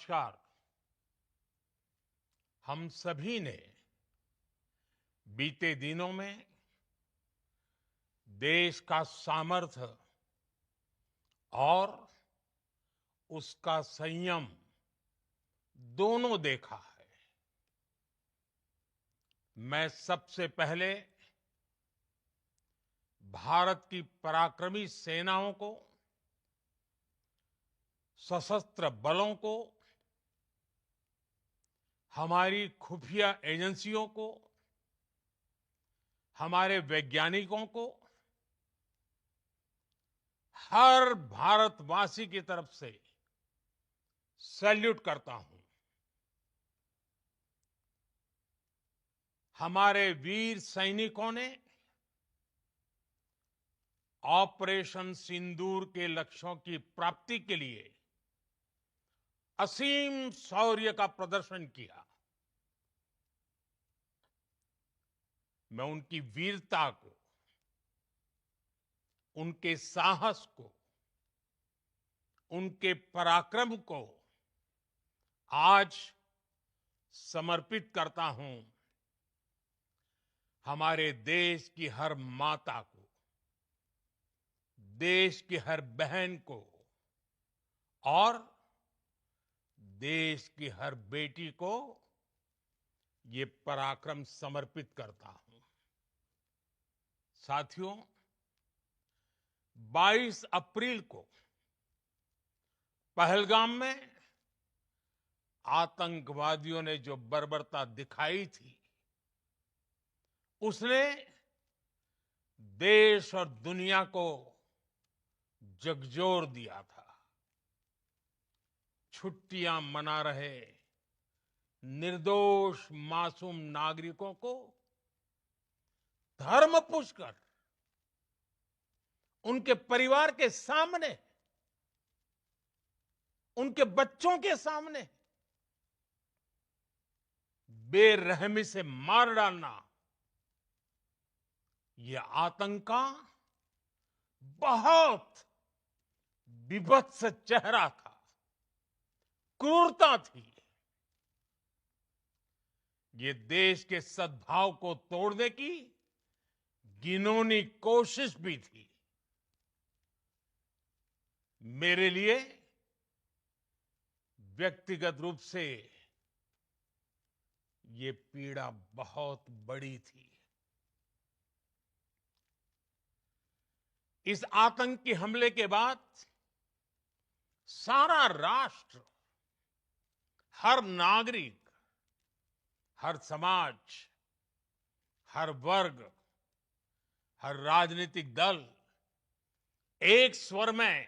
नमस्कार। हम सभी ने बीते दिनों में देश का सामर्थ्य और उसका संयम दोनों देखा है। मैं सबसे पहले भारत की पराक्रमी सेनाओं को, सशस्त्र बलों को, हमारी खुफिया एजेंसियों को, हमारे वैज्ञानिकों को, हर भारतवासी की तरफ से सैल्यूट करता हूं। हमारे वीर सैनिकों ने ऑपरेशन सिंदूर के लक्ष्यों की प्राप्ति के लिए असीम शौर्य का प्रदर्शन किया। मैं उनकी वीरता को, उनके साहस को, उनके पराक्रम को आज समर्पित करता हूं हमारे देश की हर माता को, देश की हर बहन को और देश की हर बेटी को ये पराक्रम समर्पित करता हूं। साथियों, 22 अप्रैल को पहलगाम में आतंकवादियों ने जो बर्बरता दिखाई थी, उसने देश और दुनिया को झकझोर दिया था। छुट्टियां मना रहे निर्दोष मासूम नागरिकों को धर्म पूछकर उनके परिवार के सामने, उनके बच्चों के सामने बेरहमी से मार डालना, यह आतंक का बहुत विभत्स चेहरा था, क्रूरता थी। ये देश के सद्भाव को तोड़ने की घिनौनी कोशिश भी थी। मेरे लिए व्यक्तिगत रूप से ये पीड़ा बहुत बड़ी थी। इस आतंकी हमले के बाद सारा राष्ट्र, हर नागरिक, हर समाज, हर वर्ग, हर राजनीतिक दल एक स्वर में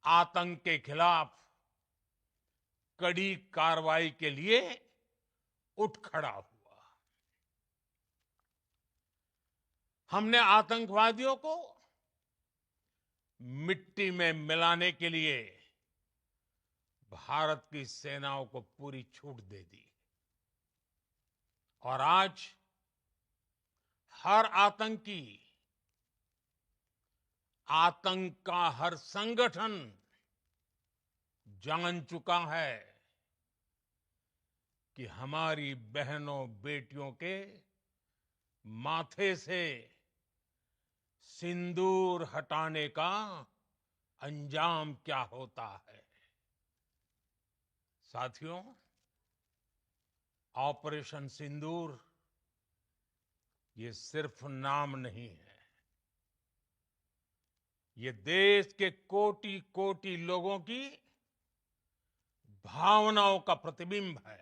आतंक के खिलाफ कड़ी कार्रवाई के लिए उठ खड़ा हुआ। हमने आतंकवादियों को मिट्टी में मिलाने के लिए भारत की सेनाओं को पूरी छूट दे दी और आज हर आतंकी, आतंक का हर संगठन जान चुका है कि हमारी बहनों बेटियों के माथे से सिंदूर हटाने का अंजाम क्या होता है। साथियों, ऑपरेशन सिंदूर ये सिर्फ नाम नहीं है, ये देश के कोटि कोटि लोगों की भावनाओं का प्रतिबिंब है।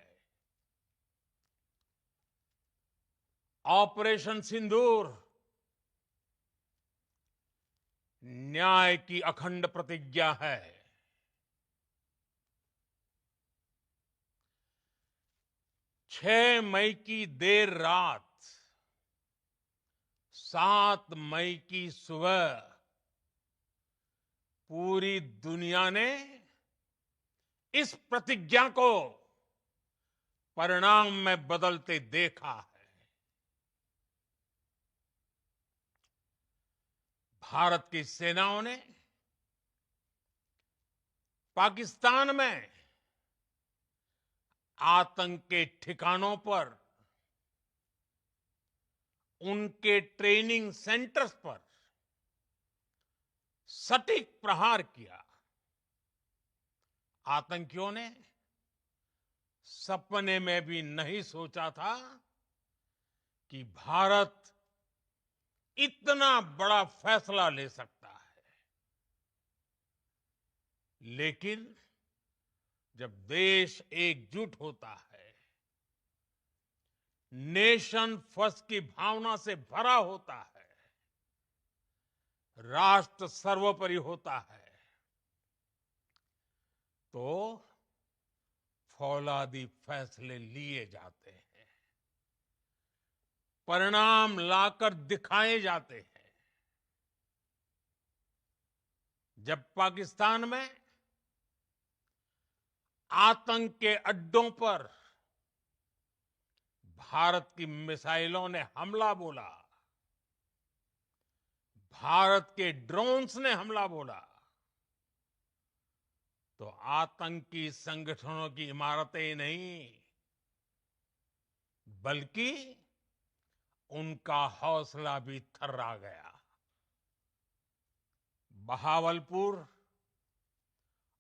ऑपरेशन सिंदूर न्याय की अखंड प्रतिज्ञा है। 6 मई की देर रात, 7 मई की सुबह पूरी दुनिया ने इस प्रतिज्ञा को परिणाम में बदलते देखा है। भारत की सेनाओं ने पाकिस्तान में आतंक के ठिकानों पर, उनके ट्रेनिंग सेंटर्स पर सटीक प्रहार किया। आतंकियों ने सपने में भी नहीं सोचा था कि भारत इतना बड़ा फैसला ले सकता है। लेकिन जब देश एकजुट होता है, नेशन फर्स्ट की भावना से भरा होता है, राष्ट्र सर्वोपरि होता है, तो फौलादी फैसले लिए जाते हैं, परिणाम लाकर दिखाए जाते हैं। जब पाकिस्तान में आतंक के अड्डों पर भारत की मिसाइलों ने हमला बोला, भारत के ड्रोन्स ने हमला बोला, तो आतंकी संगठनों की इमारतें नहीं, बल्कि उनका हौसला भी थर्रा गया। बहावलपुर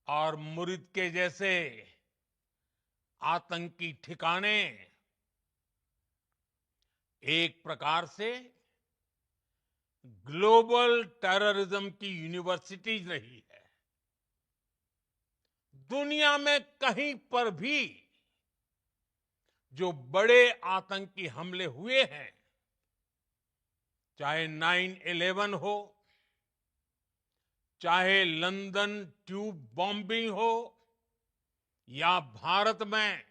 और मुरिद के जैसे आतंकी ठिकाने एक प्रकार से ग्लोबल टेररिज्म की यूनिवर्सिटीज रही है। दुनिया में कहीं पर भी जो बड़े आतंकी हमले हुए हैं, चाहे 9/11 हो, चाहे लंदन ट्यूब बॉम्बिंग हो, या भारत में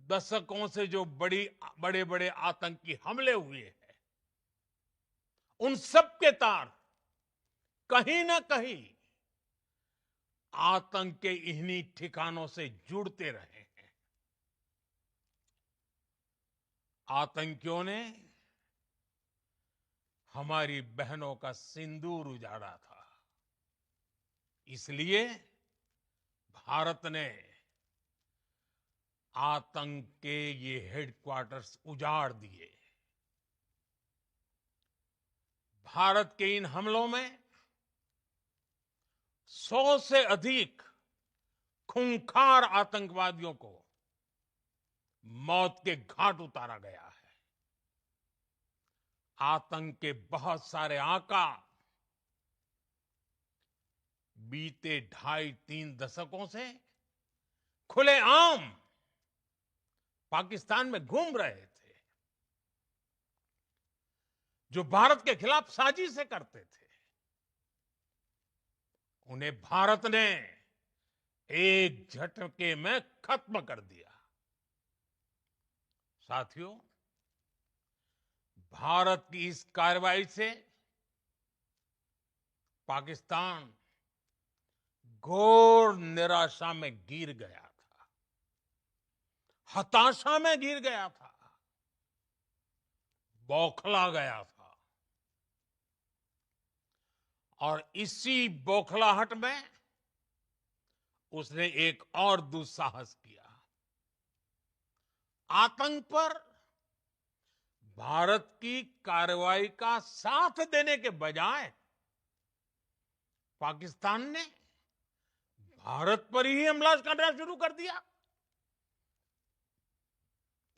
दशकों से जो बड़े बड़े आतंकी हमले हुए हैं, उन सब के तार कहीं ना कहीं आतंक के इन्हीं ठिकानों से जुड़ते रहे हैं। आतंकियों ने हमारी बहनों का सिंदूर उजाड़ा था, इसलिए भारत ने आतंक के ये हेडक्वार्टर्स उजाड़ दिए। भारत के इन हमलों में 100 से अधिक खूंखार आतंकवादियों को मौत के घाट उतारा गया है। आतंक के बहुत सारे आका बीते 2.5-3 दशकों से खुलेआम पाकिस्तान में घूम रहे थे, जो भारत के खिलाफ साजिशें करते थे। उन्हें भारत ने एक झटके में खत्म कर दिया। साथियों, भारत की इस कार्रवाई से पाकिस्तान घोर निराशा में गिर गया था, हताशा में गिर गया था, बौखला गया था। और इसी बौखलाहट में उसने एक और दुस्साहस किया। आतंक पर भारत की कार्रवाई का साथ देने के बजाय पाकिस्तान ने भारत पर ही हमला करना शुरू कर दिया।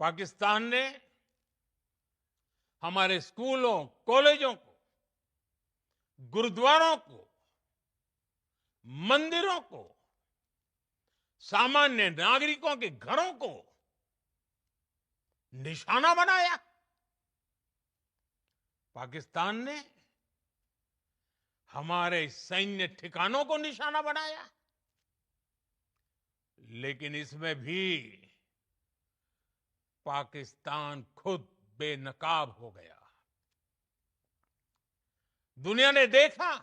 पाकिस्तान ने हमारे स्कूलों, कॉलेजों को, गुरुद्वारों को, मंदिरों को, सामान्य नागरिकों के घरों को निशाना बनाया। पाकिस्तान ने हमारे सैन्य ठिकानों को निशाना बनाया। लेकिन इसमें भी पाकिस्तान खुद बेनकाब हो गया। दुनिया ने देखा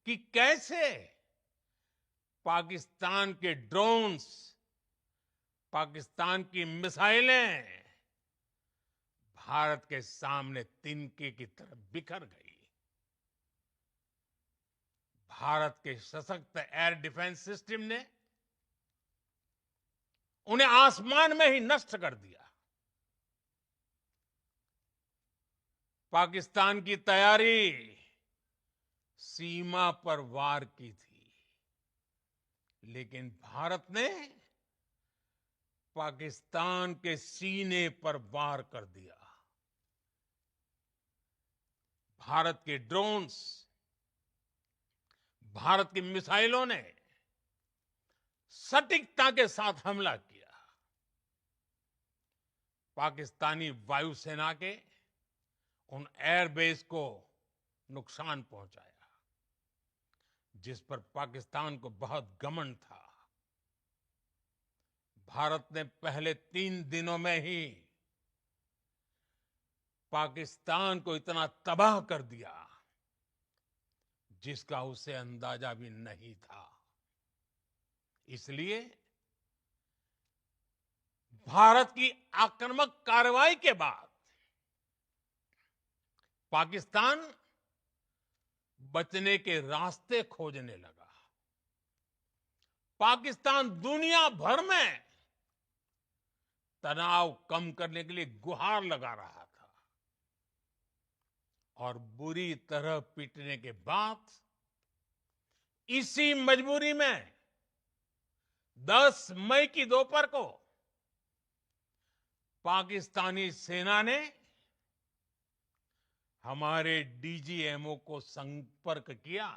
कि कैसे पाकिस्तान के ड्रोन्स, पाकिस्तान की मिसाइलें भारत के सामने तिनके की तरह बिखर गई। भारत के सशक्त एयर डिफेंस सिस्टम ने उन्हें आसमान में ही नष्ट कर दिया। पाकिस्तान की तैयारी सीमा पर वार की थी, लेकिन भारत ने पाकिस्तान के सीने पर वार कर दिया। भारत के ड्रोन्स, भारत की मिसाइलों ने सटीकता के साथ हमला किया। पाकिस्तानी वायुसेना के उन एयरबेस को नुकसान पहुंचाया, जिस पर पाकिस्तान को बहुत घमंड था। भारत ने पहले 3 दिनों में ही पाकिस्तान को इतना तबाह कर दिया, जिसका उसे अंदाजा भी नहीं था। इसलिए भारत की आक्रामक कार्रवाई के बाद पाकिस्तान बचने के रास्ते खोजने लगा। पाकिस्तान दुनिया भर में तनाव कम करने के लिए गुहार लगा रहा था, और बुरी तरह पीटने के बाद इसी मजबूरी में 10 मई की दोपहर को पाकिस्तानी सेना ने हमारे डीजीएमओ को संपर्क किया।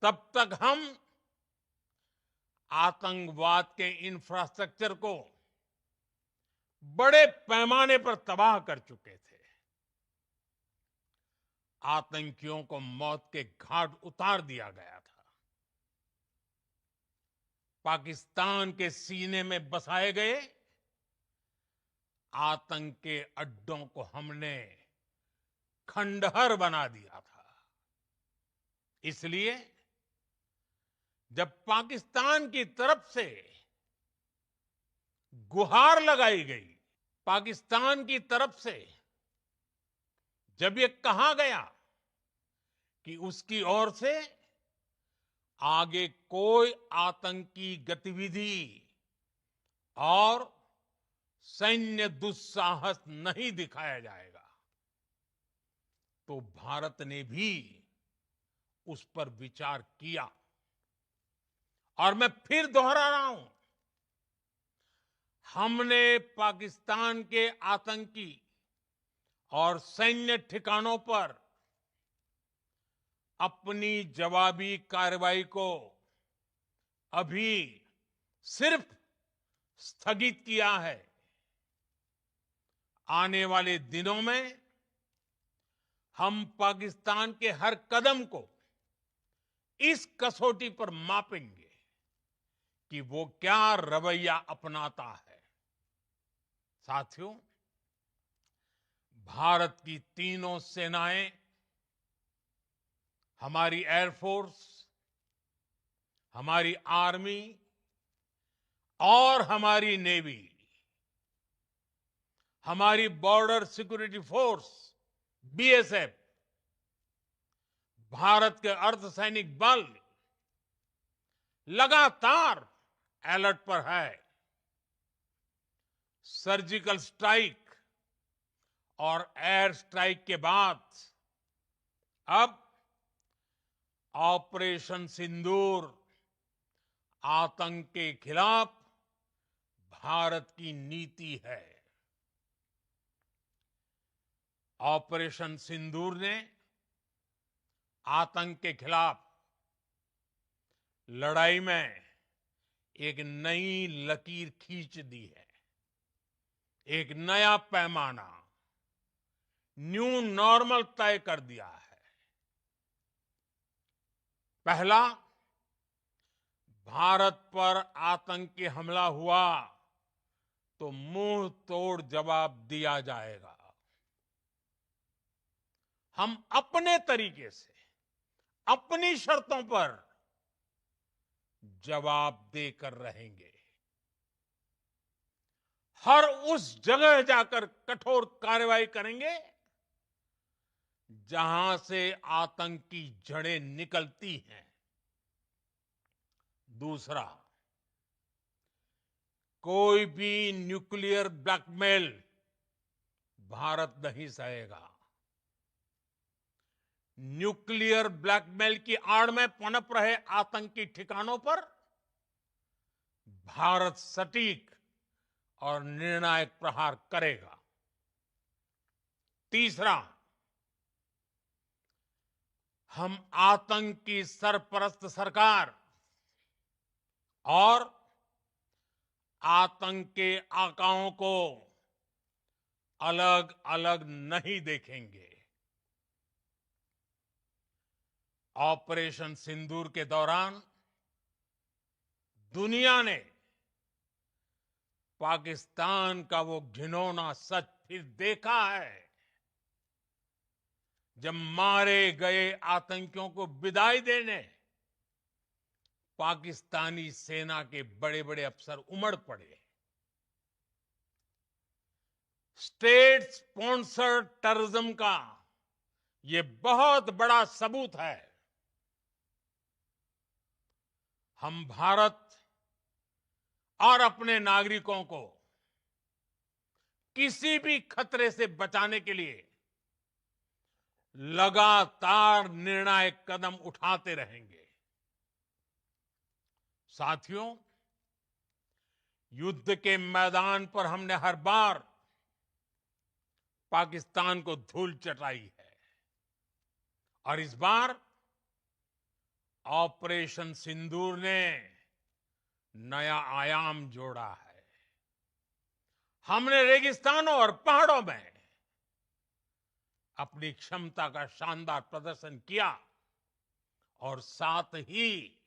तब तक हम आतंकवाद के इंफ्रास्ट्रक्चर को बड़े पैमाने पर तबाह कर चुके थे। आतंकियों को मौत के घाट उतार दिया गया था। पाकिस्तान के सीने में बसाए गए आतंक के अड्डों को हमने खंडहर बना दिया था। इसलिए जब पाकिस्तान की तरफ से गुहार लगाई गई, पाकिस्तान की तरफ से जब ये कहा गया कि उसकी ओर से आगे कोई आतंकी गतिविधि और सैन्य दुस्साहस नहीं दिखाया जाएगा, तो भारत ने भी उस पर विचार किया। और मैं फिर दोहरा रहा हूं, हमने पाकिस्तान के आतंकी और सैन्य ठिकानों पर अपनी जवाबी कार्रवाई को अभी सिर्फ स्थगित किया है। आने वाले दिनों में हम पाकिस्तान के हर कदम को इस कसौटी पर मापेंगे कि वो क्या रवैया अपनाता है। साथियों, भारत की तीनों सेनाएं, हमारी एयरफोर्स, हमारी आर्मी और हमारी नेवी, हमारी border security force BSF, Bharat के अर्धसैनिक बल लगातार अलर्ट पर है। सर्जिकल स्ट्राइक और एयर स्ट्राइक के बाद अब ऑपरेशन सिंदूर आतंक के खिलाफ भारत की नीति है। ऑपरेशन सिंदूर ने आतंक के खिलाफ लड़ाई में एक नई लकीर खींच दी है। एक नया पैमाना, न्यू नॉर्मल तय कर दिया है। पहला, भारत पर आतंकी हमला हुआ तो मुंह तोड़ जवाब दिया जाएगा। हम अपने तरीके से, अपनी शर्तों पर जवाब देकर रहेंगे। हर उस जगह जाकर कठोर कार्रवाई करेंगे जहां से आतंक की जड़ें निकलती हैं। दूसरा, कोई भी न्यूक्लियर ब्लैकमेल भारत नहीं सहेगा। न्यूक्लियर ब्लैकमेल की आड़ में पनप रहे आतंकी ठिकानों पर भारत सटीक और निर्णायक प्रहार करेगा। तीसरा, हम आतंक की सरपरस्त सरकार और आतंक के आकाओं को अलग अलग नहीं देखेंगे। ऑपरेशन सिंदूर के दौरान दुनिया ने पाकिस्तान का वो घिनौना सच फिर देखा है, जब मारे गए आतंकियों को विदाई देने पाकिस्तानी सेना के बड़े बड़े अफसर उमड़ पड़े। स्टेट स्पॉन्सर्ड टेररिज्म का ये बहुत बड़ा सबूत है। हम भारत और अपने नागरिकों को किसी भी खतरे से बचाने के लिए लगातार निर्णायक कदम उठाते रहेंगे। साथियों, युद्ध के मैदान पर हमने हर बार पाकिस्तान को धूल चटाई है और इस बार ऑपरेशन सिंदूर ने नया आयाम जोड़ा है। हमने रेगिस्तानों और पहाड़ों में अपनी क्षमता का शानदार प्रदर्शन किया और साथ ही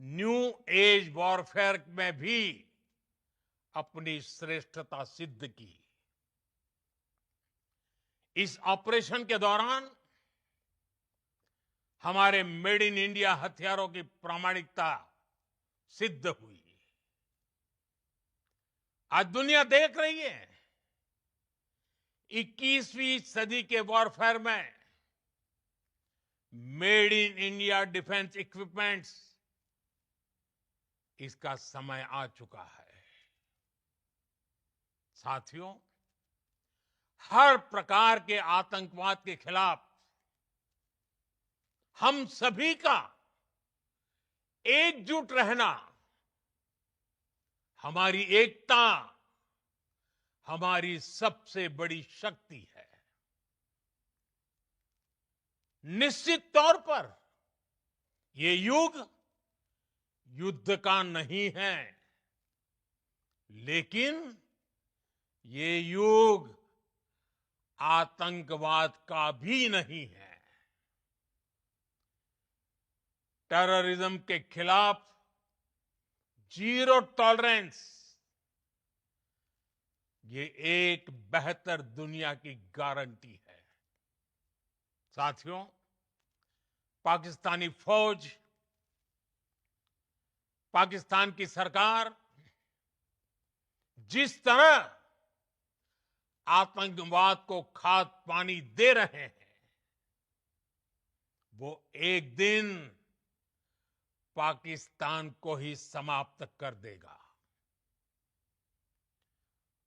न्यू एज वॉरफेयर में भी अपनी श्रेष्ठता सिद्ध की। इस ऑपरेशन के दौरान हमारे मेड इन इंडिया हथियारों की प्रामाणिकता सिद्ध हुई। आज दुनिया देख रही है 21वीं सदी के वॉरफेयर में made in India defence equipments, इसका समय आ चुका है। साथियों, हर प्रकार के आतंकवाद के खिलाफ हम सभी का एकजुट रहना, हमारी एकता हमारी सबसे बड़ी शक्ति है। निश्चित तौर पर ये युग युद्ध का नहीं है, लेकिन ये युग आतंकवाद का भी नहीं है। टेररिज्म के खिलाफ जीरो टॉलरेंस, ये एक बेहतर दुनिया की गारंटी है। साथियों, पाकिस्तानी फौज, पाकिस्तान की सरकार जिस तरह आतंकवाद को खाद पानी दे रहे हैं, वो एक दिन पाकिस्तान को ही समाप्त कर देगा।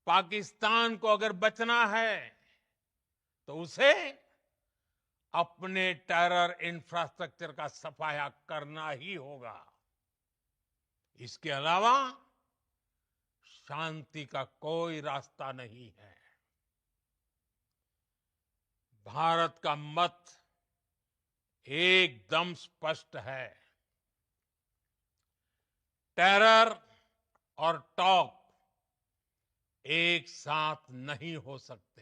पाकिस्तान को अगर बचना है तो उसे अपने टेरर इंफ्रास्ट्रक्चर का सफाया करना ही होगा। इसके अलावा शांति का कोई रास्ता नहीं है। भारत का मत एकदम स्पष्ट है। टेरर और टॉप एक साथ नहीं हो सकते।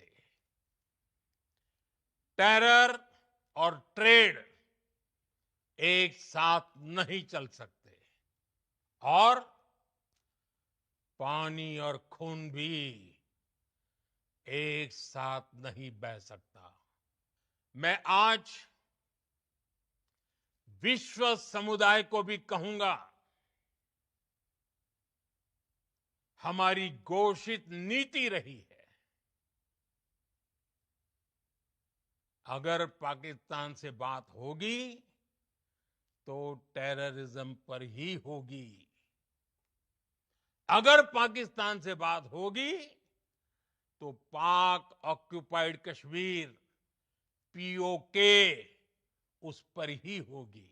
टेरर और ट्रेड एक साथ नहीं चल सकते और पानी और खून भी एक साथ नहीं बह सकता। मैं आज विश्व समुदाय को भी कहूंगा, हमारी घोषित नीति रही है अगर पाकिस्तान से बात होगी तो टेररिज्म पर ही होगी। अगर पाकिस्तान से बात होगी तो पाक ऑक्युपाइड कश्मीर पीओके उस पर ही होगी।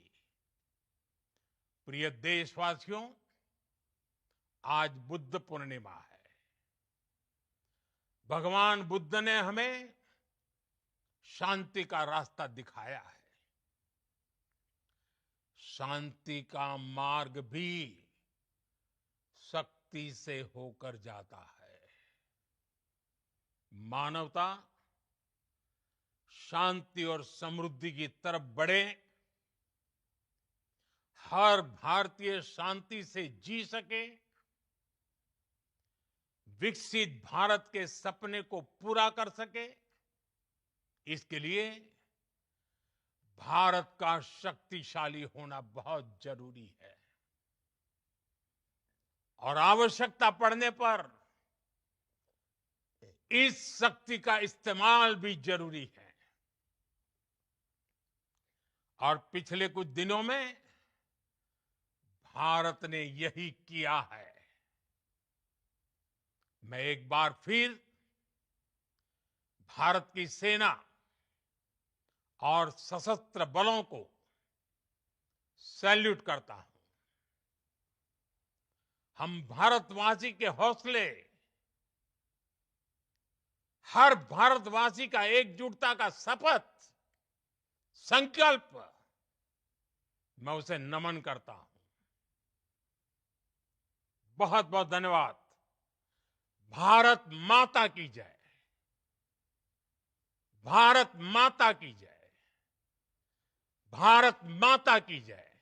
प्रिय देशवासियों, आज बुद्ध पूर्णिमा है। भगवान बुद्ध ने हमें शांति का रास्ता दिखाया है। शांति का मार्ग भी शक्ति से होकर जाता है। मानवता शांति और समृद्धि की तरफ बढ़े, हर भारतीय शांति से जी सके, विकसित भारत के सपने को पूरा कर सके, इसके लिए भारत का शक्तिशाली होना बहुत जरूरी है। और आवश्यकता पड़ने पर इस शक्ति का इस्तेमाल भी जरूरी है। और पिछले कुछ दिनों में भारत ने यही किया है। मैं एक बार फिर भारत की सेना और सशस्त्र बलों को सैल्यूट करता हूं। हम भारतवासी के हौसले, हर भारतवासी का एकजुटता का शपथ, संकल्प, मैं उसे नमन करता हूं। बहुत बहुत धन्यवाद। भारत माता की जय। भारत माता की जय। भारत माता की जय।